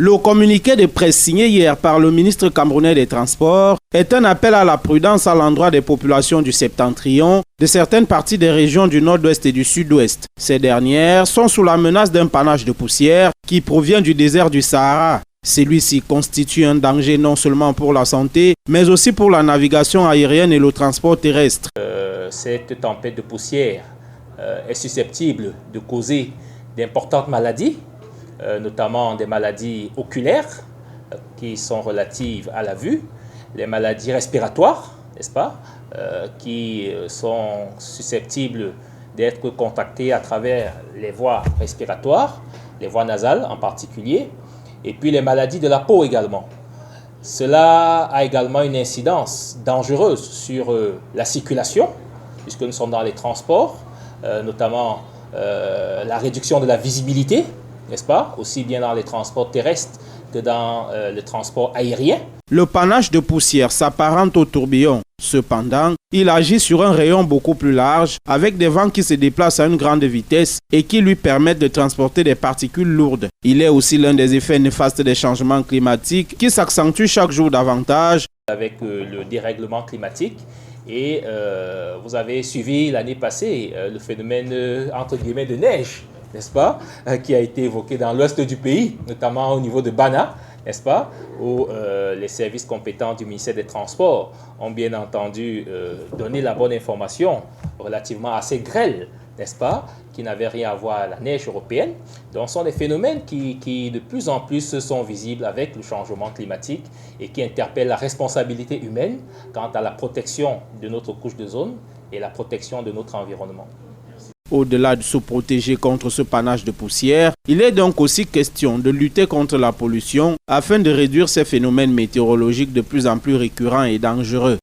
Le communiqué de presse signé hier par le ministre camerounais des Transports est un appel à la prudence à l'endroit des populations du septentrion, de certaines parties des régions du nord-ouest et du sud-ouest. Ces dernières sont sous la menace d'un panache de poussière qui provient du désert du Sahara. Celui-ci constitue un danger non seulement pour la santé, mais aussi pour la navigation aérienne et le transport terrestre. Cette tempête de poussière est susceptible de causer d'importantes maladies, notamment des maladies oculaires qui sont relatives à la vue, les maladies respiratoires, n'est-ce pas, qui sont susceptibles d'être contactées à travers les voies respiratoires, les voies nasales en particulier, et puis les maladies de la peau également. Cela a également une incidence dangereuse sur la circulation, puisque nous sommes dans les transports, notamment la réduction de la visibilité, n'est-ce pas, aussi bien dans les transports terrestres que dans le transport aérien. Le panache de poussière s'apparente au tourbillon. Cependant, il agit sur un rayon beaucoup plus large, avec des vents qui se déplacent à une grande vitesse et qui lui permettent de transporter des particules lourdes. Il est aussi l'un des effets néfastes des changements climatiques qui s'accentuent chaque jour davantage. Avec le dérèglement climatique, et vous avez suivi l'année passée le phénomène entre guillemets de neige, n'est-ce pas, qui a été évoqué dans l'ouest du pays, notamment au niveau de Bana, n'est-ce pas, où les services compétents du ministère des Transports ont bien entendu donné la bonne information relativement à ces grêles, n'est-ce pas, qui n'avaient rien à voir à la neige européenne. Donc, ce sont des phénomènes qui de plus en plus sont visibles avec le changement climatique et qui interpellent la responsabilité humaine quant à la protection de notre couche d'ozone et la protection de notre environnement. Au-delà de se protéger contre ce panache de poussière, il est donc aussi question de lutter contre la pollution afin de réduire ces phénomènes météorologiques de plus en plus récurrents et dangereux.